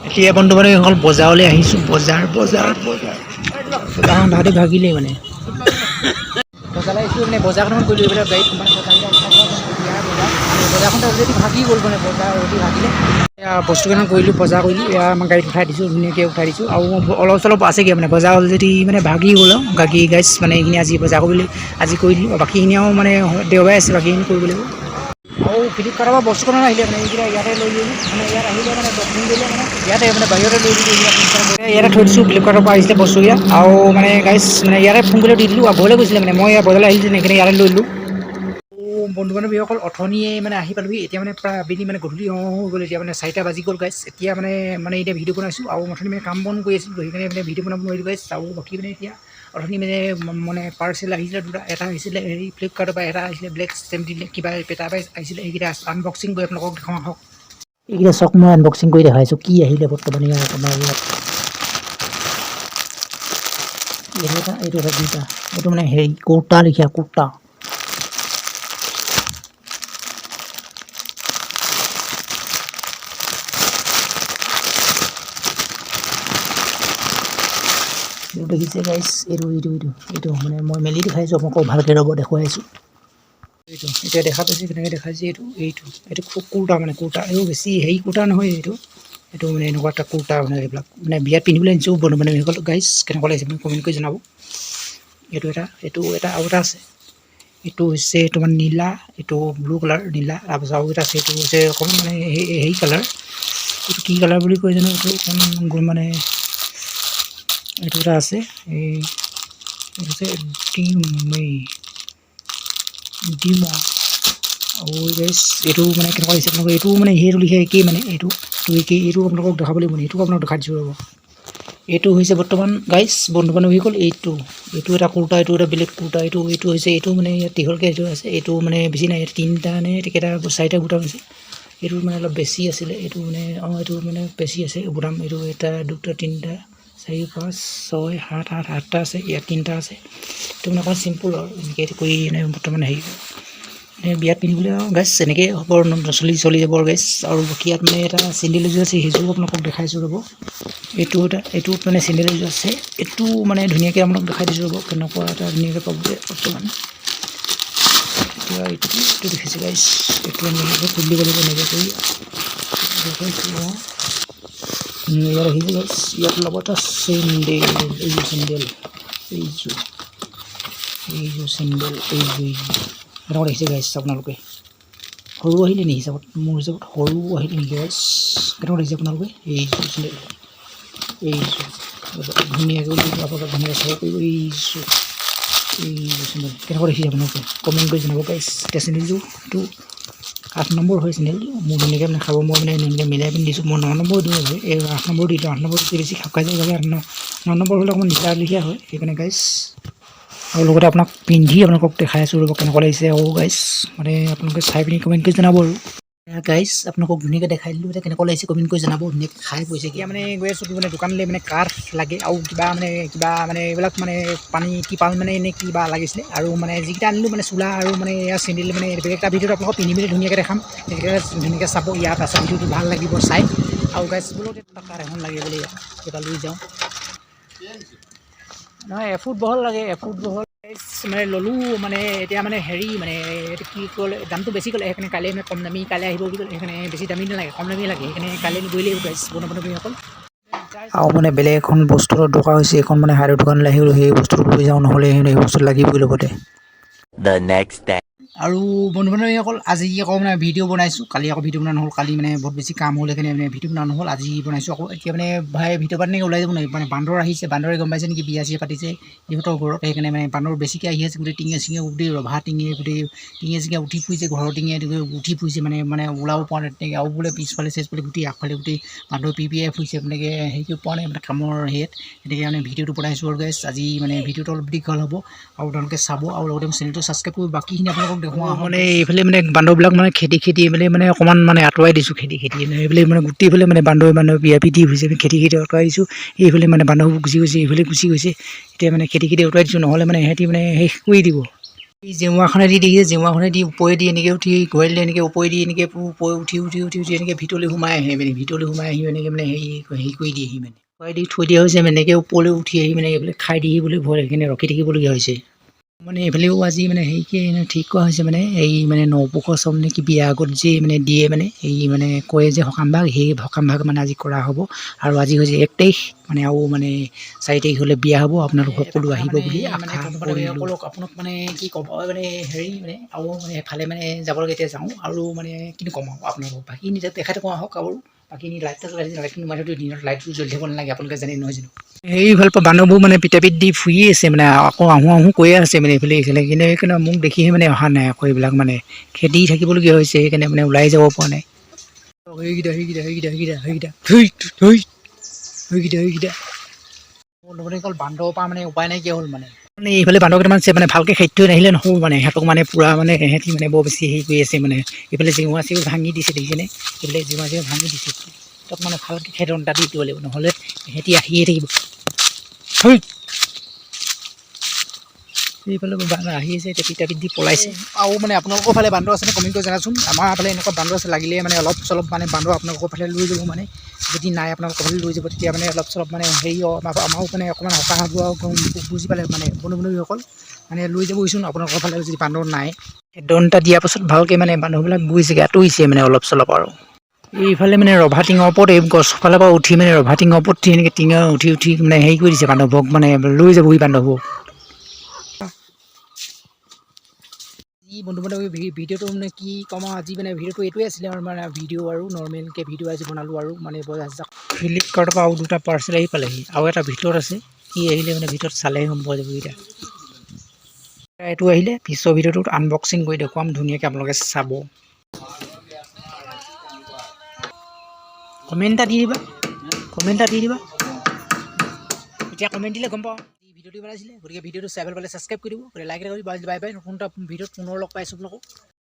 এতিয়া বন্ধু মানে অকল বজাৰলৈ আহিছোঁ। বজাৰখন তাহাঁতি ভাগিলেই মানে বজাৰলৈ আহিছোঁ মানে বজাৰখনত গ'লোঁ এইবিলাক গাড়ীত মানে বজাৰখন অলৰেডি ভাগি গ'ল মানে বজাৰ অলৰেডি ভাগিলে। এয়া বস্তু কেইটামান কৰিলোঁ বজাৰ কৰিলোঁ। এয়া আমাৰ গাড়ীত উঠাই দিছোঁ, ধুনীয়াকৈ উঠাই দিছোঁ। আৰু অলপ চলপ আছেগৈ মানে বজাৰ অলৰেডি মানে ভাগি গ'ল আৰু গাইছ মানে এইখিনি আজি বজাৰ কৰিবলৈ আজি কৰি দিলোঁ। বাকীখিনিও মানে দেওবাৰে আছে, বাকীখিনি কৰিব লাগিব। আৰু ফ্লিপকাৰ্টৰ পৰা বস্তু কেইটামান আহিলে মানে এইকেইটা ইয়াতে লৈ ল'লোঁ। মানে ইয়াত আহিলে মানে দক্ষিণ দিলে মানে ইয়াতে মানে বাহিৰতে লৈ দিলোঁ। ইয়াতে থৈ দিছোঁ ফ্লিপকাৰ্টৰ পৰা আহিছিলে বস্তুকেইটা। আৰু মানে গাইছ মানে ইয়াতে ফোন কৰি দি দিলোঁ আৰু ঘৰলৈ গৈছিলে মানে মই বজাৰলৈ আহিছিলোঁ সেইকাৰণে ইয়াতে লৈ ল'লোঁ। বন্ধু বান্ধৱীসকল অথনিয়ে মানে আহি পালোহি। এতিয়া মানে প্ৰায় আবেলি মানে গধূলি হৈ গ'ল। এতিয়া মানে 4টা বাজি গ'ল গাইছ। এতিয়া মানে এতিয়া ভিডিঅ' বনাইছোঁ আৰু অথনি মানে কাম বন কৰি আছিলোঁ, সেইকাৰণে মানে ভিডিঅ' বনাব নোৱাৰিলোঁ গাইছ। আৰু বাকী মানে এতিয়া অথনি মানে পাৰ্চেল আহিছিলে দুটা। এটা আহিছিলে হেৰি ফ্লিপকাৰ্টৰ পৰা, এটা আহিছিলে ব্লেক ষ্টেম্প দিলে কিবা পেটা পাই আহিছিলে। এইকেইটা আনবক্সিং কৰি আপোনালোকক দেখাওঁ আহক। এইকেইটা চক মই আনবক্সিং কৰি দেখাইছোঁ কি আহিলে বৰ্তমান আপোনাৰ ইয়াত। এইটো এটা দুটা, এইটো মানে হেৰি কুৰ্তা লিখা কুৰ্তা। দেখিছে গাইছ, এইটো মানে মই মেলি দেখাইছোঁ আপোনালোকক ভালকৈ ৰ'ব দেখুৱাইছোঁ। এইটো এতিয়া দেখা পাইছে কেনেকৈ দেখাইছে। এইটো খুব কুৰ্তা মানে কুৰ্তা। এইটো বেছি হেৰি কুৰ্তা নহয়। এইটো মানে এনেকুৱা এটা কুৰ্তা মানে এইবিলাক মানে বিয়াত পিন্ধিবলৈ আনিছোঁ বন্ধু বান্ধৱীসকল। গাইছ কেনেকুৱা লাগিছে আপুনি কমেণ্ট কৰি জনাব। এইটো এটা আৰু এটা আছে। এইটো হৈছে এইটো মানে নীলা, এইটো ব্লু কালাৰ নীলা। তাৰপিছত আৰু এটা আছে, এইটো হৈছে অকণমান মানে হেৰি কালাৰ। এইটো কি কালাৰ বুলি কয় জানো। এইটো অকণমান মানে এইটো এটা আছে, এইটো হৈছে ডিম আৰু গাইছ এইটো মানে কেনেকুৱা হৈছে আপোনালোকৰ। এইটো মানে সেইটো লিখা একেই মানে এইটো একেই। এইটো আপোনালোকক দেখাব লাগিব মানে এইটো আপোনালোকক দেখাই দিছোঁ ৰ'ব। এইটো হৈছে বৰ্তমান গাইছ বন্ধু বান্ধৱীসকল। এইটো এটা কুৰ্তা, এইটো এটা বেলেগ কুৰ্তা। এইটো হৈছে এইটো মানে ইয়াত দীঘলকৈ এইটো আছে। এইটো মানে বেছি নাই, ইয়াত 3টা নে কেইটা 4টা বুটাম আছে। এইটো মানে অলপ বেছি আছিলে। এইটো মানে এইটো মানে বেছি আছে বুটাম। এইটো 1 2 3 4 5 6 7 8টা আছে। ইয়াত 3টা আছে। এইটো মানে অকণমান চিম্পুল আৰু এনেকৈ কৰি মানে বৰ্তমান হেৰি বিয়াত পিন্ধিবলৈ আৰু গাইছ এনেকৈ হ'ব চলি যাব আৰু গাইছ। আৰু বাকী ইয়াত মানে এটা চেণ্ডেল এযোৰ আছে, সেইযোৰো আপোনালোকক দেখাইছোঁ ৰ'ব। এইটো মানে চেণ্ডেল এযোৰ আছে। এইটো মানে ধুনীয়াকৈ আপোনালোকক দেখাই দিছোঁ ৰ'ব। কেনেকুৱা এটা ধুনীয়াকৈ পাব বৰ্তমান। এতিয়া এইটো দেখিছে গাইছ। এইটো আমি খুলি দিব লাগিব এনেকৈ কৰি দেখাইছোঁ। ইয়াত আহিছে গাইছ। ইয়াত লগত আছে এইযোৰ চেণ্ডেল এনেকুৱা দেখিছে গাইছ। আপোনালোকে সৰু আহিলে নেকি হিচাপত, মোৰ হিচাপত সৰু আহিলে নেকি গাইছ। কেনেকুৱা দেখিছে আপোনালোকে এইযোৰ চেণ্ডেল ধুনীয়াকৈ আপোনালোকে ধুনীয়াকৈ চাব পাৰিব। এইযোৰ চেণ্ডেল কেনেকুৱা দেখিছে আপোনালোকে কমেণ্ট কৰি জনাব গাইছ। এতিয়া চেণ্ডেলযোৰটো 8 নম্বৰ হয় চেণ্ডেলযোৰ। মোৰ ধুনীয়াকৈ মানে খাব মই মানে এনেকৈ মিলাই পিনি দিছোঁ। মই 9 নম্বৰ দিওঁ হয়, এই 8 নম্বৰ দি দিওঁ। 8 নম্বৰ বেছি খাপ খাই যায়। 9 নম্বৰ হ'লে অকণমান লেখীয়া হয় সেইকাৰণে গাইছ। আৰু লগতে আপোনাক পিন্ধি আপোনালোকক দেখাই আছোঁ ৰ'ব কেনেকুৱা লাগিছে। আৰু গাইছ মানে আপোনালোকে চাই পিনি কমেণ্ট কৰি জনাব। আৰু গাইছ আপোনালোকক ধুনীয়াকৈ দেখাই দিলোঁ। এতিয়া কেনেকুৱা লাগিছে কমেণ্ট কৰি জনাব। ধুনীয়াকৈ খাই গৈছে। এতিয়া মানে গৈ আছোঁ মানে দোকানলৈ মানে কাঠ লাগে আৰু কিবা মানে এইবিলাক মানে পানী টিপাল মানে এনেই কিবা লাগিছিলে। আৰু মানে যিকেইটা আনিলোঁ মানে চোলা আৰু মানে এয়া চেণ্ডেল মানে বেলেগ এটা ভিডিঅ'ত আপোনালোকক পিন্ধি মেলি ধুনীয়াকৈ দেখাম। সেইকেইটা ধুনীয়াকৈ চাব। ইয়াত আছে ভিডিঅ'টো ভাল লাগিব চাই। আৰু গাইছ বোলো কাঠ এখন লাগে বুলি কেইটা লৈ যাওঁ। নহয় এফুট বহল লাগে, এফুট বহল মানে ল'লোঁ মানে এতিয়া মানে হেৰি মানে এইটো কি ক'লে দামটো বেছি ক'লে। সেইকাৰণে কাইলৈ মানে কম দামী কাইলৈ আহিব বুলি ক'লে। সেইকাৰণে বেছি দামী নালাগে, কম দামী লাগে। সেইকাৰণে কাইলৈ গৈ লাগিব গাইছ বন্ধু বান্ধৱীসকল। আৰু মানে বেলেগ এখন বস্তুৰ দৰকাৰ হৈছে। এখন মানে হাৰ্ডৱেৰ দোকানলৈ আহিলোঁ, সেই বস্তুটো লৈ যাওঁ, নহ'লে সেই বস্তুটো লাগিবই লগতে। আৰু বন্ধু বান্ধৱীসকল আজি আকৌ মানে ভিডিঅ' বনাইছোঁ। কালি আকৌ ভিডিঅ' বনোৱা নহ'ল। কালি মানে বহুত বেছি কাম হ'ল সেইকাৰণে মানে ভিডিঅ' বনোৱা নহ'ল। আজি বনাইছোঁ আকৌ। এতিয়া মানে ভিডিঅ' পাতি ওলাই যাব নোৱাৰিব মানে বান্দৰ আহিছে। বান্দৰে গম পাইছে নেকি বিয়া চিয়া পাতিছে ইহঁতৰ ঘৰত। সেইকাৰণে মানে বান্দৰ বেছিকৈ আহি আছে। গোটেই টিঙে চিঙে গোটেই ৰভা টিঙে গোটেই টিঙে চিঙে উঠি ফুৰিছে। ঘৰৰ টিঙে উঠি ফুৰিছে মানে ওলাব পৰা নাই তেনেকৈ। আৰু বোলে পিছফালে চেছফালে গোটেই আগফালে গোটেই বান্দৰ পিপিয়াই ফুৰিছে। তেনেকৈ হেৰি কৰিব পৰা নাই মানে কামৰ হেৰিত। তেনেকৈ মানে ভিডিঅ'টো বনাইছোঁ আৰু গাইছ। আজি মানে ভিডিঅ'টো অলপ দীঘল হ'ব আৰু তেওঁলোকে চাব। আৰু লগতে চেনেলটো ছাবস্ক্ৰাইব কৰিব। বাকীখিনি আপোনালোকক দেখুৱাওঁ মানে এইফালে মানে বান্দৰবিলাক মানে খেতি মানে অকণমান মানে আঁতৰাই দিছোঁ। খেতি এইফালে মানে গোটেইফালে মানে বান্দৰ বিয়া পিটি হৈছে। খেতি আঁতৰাই দিছোঁ। এইফালে মানে বান্দৰবোৰ গুচি গৈছে, এইফালে গুচি গৈছে। এতিয়া মানে খেতি আঁতৰাই দিছোঁ, নহ'লে মানে সিহঁতি মানে শেষ কৰি দিব। এই জেওৰাখনেদি দেখিছে জেওৰাখনেদি ওপৰেদি এনেকৈ উঠি ঘূৰাইলে এনেকৈ ওপৰেদি এনেকৈ ওপৰে উঠি এনেকৈ ভিতৰলৈ সোমাই আহে মানে ভিতৰলৈ সোমাই আহি এনেকৈ মানে হেৰি কৰি দিয়েহি মানে খুৱাই দি থৈ দিয়া হৈছে মানে এনেকৈ ওপৰলৈ উঠি আহি মানে এইফালে খাই দিহি বুলি ভয় সেইখিনি ৰখি থাকিবলগীয়া হৈছে মানে এইফালেও আজি মানে হেৰিকৈ ঠিক কৰা হৈছে মানে এই মানে নপুষৰ চব মানে কি বিয়া আগত যে মানে দিয়ে মানে এই মানে কয় যে সকাম ভাগ সেই সকাম ভাগ মানে আজি কৰা হ'ব আৰু আজি হৈছে 1 তাৰিখ মানে আৰু মানে 4 তাৰিখ হ'লে বিয়া হ'ব আপোনালোক সকলো আহিব বুলি আশা কৰিলোঁ আপোনাক মানে কি ক'ব মানে হেৰি মানে আৰু মানে এফালে মানে যাবলগীয়া এতিয়া যাওঁ আৰু মানে কিনো ক'ম আৰু আপোনালোকক বাকীখিনি তেখেতে কোৱা হওক আৰু বাকীখিনি লাইটটো লাইটখিনি মাৰি দিনত লাইটটো জ্বলি থাকিব নালাগে আপোনালোকে জানে নহয় জানো এইফালৰ পৰা বান্দৰবোৰ মানে পিতাপিত দি ফুৰিয়ে আছে মানে আকৌ আহোঁ কৈয়ে আছে মানে এইফালে কিন্তু সেইকাৰণে মোক দেখিহে মানে অহা নাই আকৌ এইবিলাক মানে খেদি থাকিবলগীয়া হৈছে সেইকাৰণে মানে ওলাই যাব পৰা নাই সেইকেইটা লগতে অকল বান্দৰৰ পৰা মানে উপায় নাইকিয়া হ'ল মানে এইফালে বান্দৰ কেইটামান আছে মানে ভালকৈ খেদি থৈ নাহিলে নহ'ব মানে সিহঁতক মানে পূৰা মানে সিহঁতি মানে বৰ বেছি হেৰি কৰি আছে মানে এইফালে জেওৰা চেওৰা ভাঙি দিছে দেখিছেনে এইফালে জেওৰা চেওৰা ভাঙি দিছে তাত মানে ভালকৈ খেদনটা দি দিব লাগিব নহ'লে সিহঁতি আহিয়ে থাকিব এইফালে আহি আছে এতিয়া পিতাপিত দি পলাইছে আৰু মানে আপোনালোকৰ ফালে বান্দৰ আছেনে কমেণ্ট কৰি জনাচোন আমাৰ ফালে এনেকুৱা বান্দৰ আছে লাগিলে মানে অলপ চলপ মানে বান্দৰ আপোনালোকৰ ফালে লৈ যাব মানে যদি নাই আপোনালোকৰ ফালে লৈ যাব তেতিয়া মানে অলপ চলপ মানে হেৰি আমাৰো মানে অকণমান সকাহ হ'ব আৰু বুজি পালে মানে বন্ধুসকল মানে লৈ যাবহিচোন আপোনালোকৰ ফালে যদি বান্দৰ নাই দনটা দিয়াৰ পাছত ভালকৈ মানে বান্দৰবিলাক গৈছেগৈ আঁতৰিছে মানে অলপ চলপ আৰু এইফালে মানে ৰভা টিঙৰ ওপৰত এই গছফালৰ পৰা উঠি মানে ৰভা টিঙৰ ওপৰত এনেকৈ টিঙৰ উঠি মানে হেৰি কৰি দিছে বান্দৰবোৰক মানে লৈ যাবহি বান্দৰবোৰ বন্ধু ভিডিঅ'টো মানে কি ক'ম আৰু আজি মানে ভিডিঅ'টো এইটোৱে আছিলে আৰু মানে ভিডিঅ' আৰু নৰ্মেলকৈ ভিডিঅ' আজি বনালোঁ আৰু মানে ফ্লিপকাৰ্টৰ পৰা আৰু 2টা পাৰ্চেল আহি পালেহি আৰু এটা ভিতৰত আছে কি আহিলে মানে ভিতৰত চালেহে গম পোৱা যাব এতিয়া এইটো আহিলে পিছৰ ভিডিঅ'টোত আনবক্সিং কৰি দেখুৱাম ধুনীয়াকৈ আপোনালোকে চাব কমেণ্ট এটা দি দিবা এতিয়া কমেণ্ট দিলে গম পাওঁ ভিডিঅ'টো বনাইছিলে গতিকে ভিডিঅ'টো চাই ভাল পালে ছাবস্ক্ৰাইব কৰি দিব লাইক এটা কৰি বাই বাই নতুন এটা ভিডিঅ'ত পুনৰ লগ পাইছোঁ আপোনালোকক